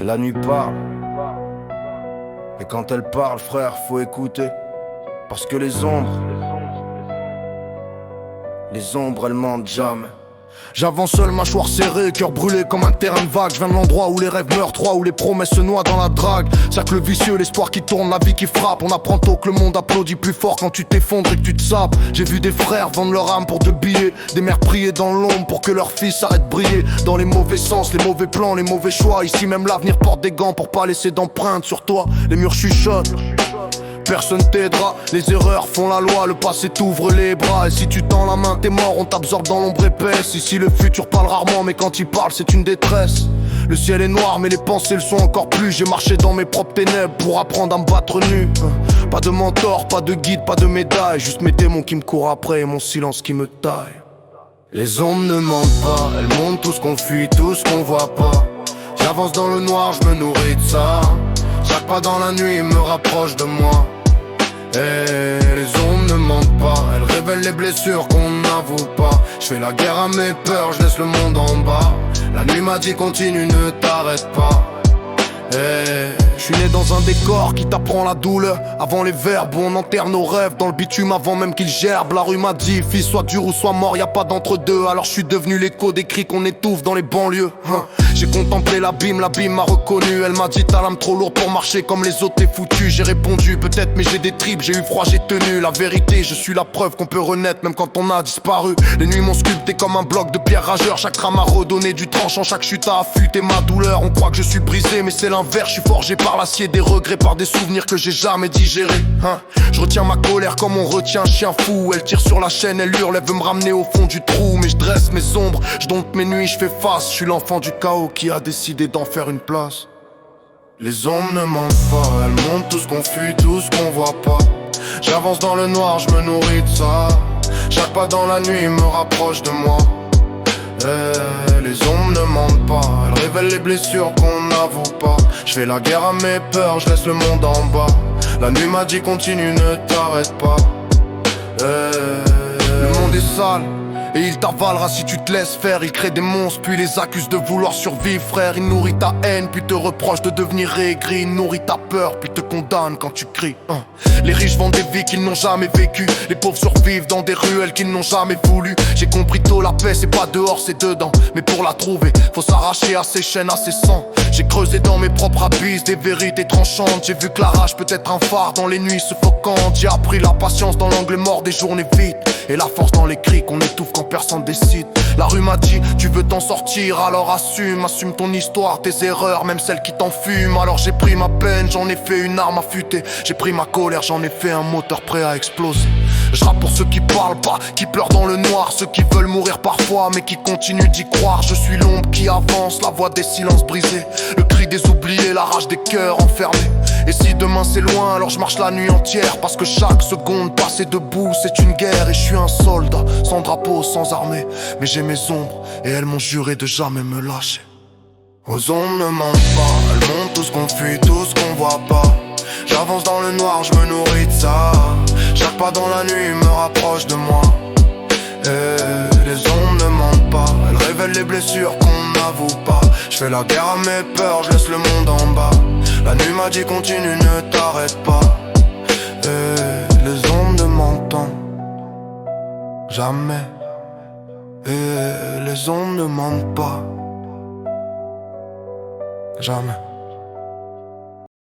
La nuit parle. Et quand elle parle, frère, faut écouter. Parce que les ombres, elles mentent jamais. J'avance seul, mâchoire serrée, cœur brûlé comme un terrain de vague. Je viens de l'endroit où les rêves meurent, où les promesses se noient dans la drague. Cercle vicieux, l'espoir qui tourne, la vie qui frappe. On apprend tôt que le monde applaudit plus fort quand tu t'effondres et que tu te sapes. J'ai vu des frères vendre leur âme pour 2 billets, des mères prier dans l'ombre pour que leur fils arrête de briller. Dans les mauvais sens, les mauvais plans, les mauvais choix. Ici même l'avenir porte des gants pour pas laisser d'empreintes sur toi. Les murs chuchotent, personne t'aidera, les erreurs font la loi, le passé t'ouvre les bras. Et si tu tends la main t'es mort, on t'absorbe dans l'ombre épaisse. Ici le futur parle rarement, mais quand il parle c'est une détresse. Le ciel est noir mais les pensées le sont encore plus. J'ai marché dans mes propres ténèbres pour apprendre à me battre nu. Pas de mentor, pas de guide, pas de médaille. Juste mes démons qui me courent après et mon silence qui me taille. Les ombres ne mentent pas, elles montrent tout ce qu'on fuit, tout ce qu'on voit pas. J'avance dans le noir, je me nourris de ça. Chaque pas dans la nuit me rapproche de moi. Et les ombres ne mentent pas, elles révèlent les blessures qu'on n'avoue pas. Je fais la guerre à mes peurs, je laisse le monde en bas. La nuit m'a dit continue, ne t'arrête pas. Je suis né dans un décor qui t'apprend la douleur. Avant les verbes, on enterre nos rêves dans le bitume avant même qu'ils gerbent. La rue m'a dit, fils, sois dur ou sois mort, y a pas d'entre-deux. Alors je suis devenu l'écho des cris qu'on étouffe dans les banlieues. J'ai contemplé l'abîme m'a reconnu. Elle m'a dit t'as l'âme trop lourde pour marcher comme les autres, t'es foutu. J'ai répondu peut-être mais j'ai des tripes, j'ai eu froid, j'ai tenu. La vérité, je suis la preuve qu'on peut renaître même quand on a disparu. Les nuits m'ont sculpté comme un bloc de pierre rageur. Chaque trame a redonné du tranchant, chaque chute a affûté ma douleur. On croit que je suis brisé mais c'est l'inverse, je suis forgé par l'acier des regrets, par des souvenirs que j'ai jamais digérés. Je retiens ma colère comme on retient un chien fou. Elle tire sur la chaîne, elle hurle, elle veut me ramener au fond du trou. Mais je dresse mes ombres, je dompte mes nuits, je fais face. Je suis l'enfant du chaos qui a décidé d'en faire une place. Les ombres ne mentent pas, elles montrent tout ce qu'on fuit, tout ce qu'on voit pas. J'avance dans le noir, je me nourris de ça. Chaque pas dans la nuit me rapproche de moi. Les ombres ne mentent pas, elles révèlent les blessures qu'on n'avoue pas. Je fais la guerre à mes peurs, je laisse le monde en bas. La nuit m'a dit continue, ne t'arrête pas. Le monde est sale et il t'avalera si tu te laisses faire. Il crée des monstres puis les accuse de vouloir survivre, frère. Il nourrit ta haine puis te reproche de devenir aigri. Il nourrit ta peur puis te condamne quand tu cries. Les riches vendent des vies qu'ils n'ont jamais vécues. Les pauvres survivent dans des ruelles qu'ils n'ont jamais voulu. J'ai compris tôt, la paix c'est pas dehors c'est dedans. Mais pour la trouver faut s'arracher à ses chaînes, à ses sangs. J'ai creusé dans mes propres abysses des vérités tranchantes. J'ai vu que la rage peut être un phare dans les nuits suffocantes. J'ai appris la patience dans l'angle mort des journées vides. Et la force dans les cris qu'on étouffe quand personne décide. La rue m'a dit tu veux t'en sortir, alors assume. Assume ton histoire, tes erreurs, même celles qui t'enfument. Alors j'ai pris ma peine, j'en ai fait une arme affûtée. J'ai pris ma colère, j'en ai fait un moteur prêt à exploser. Je rappe pour ceux qui parlent pas, qui pleurent dans le noir. Ceux qui veulent mourir parfois mais qui continuent d'y croire. Je suis l'ombre qui avance, la voix des silences brisés. Le cri des oubliés, la rage des cœurs enfermés. Et si demain c'est loin, alors je marche la nuit entière. Parce que chaque seconde passée debout c'est une guerre. Et je suis un soldat, sans drapeau, sans armée. Mais j'ai mes ombres, et elles m'ont juré de jamais me lâcher. Aux ombres ne mentent pas, elles montrent tout ce qu'on fuit, tout ce qu'on voit pas. J'avance dans le noir, je me nourris de ça. Chaque pas dans la nuit me rapproche de moi. Et les ombres ne mentent pas, elles révèlent les blessures qu'on n'avoue pas. Je fais la guerre à mes peurs, je laisse le monde en bas. La nuit m'a dit continue, ne t'arrête pas. Et les ombres ne mentent jamais. Et les ombres ne mentent pas. Jamais.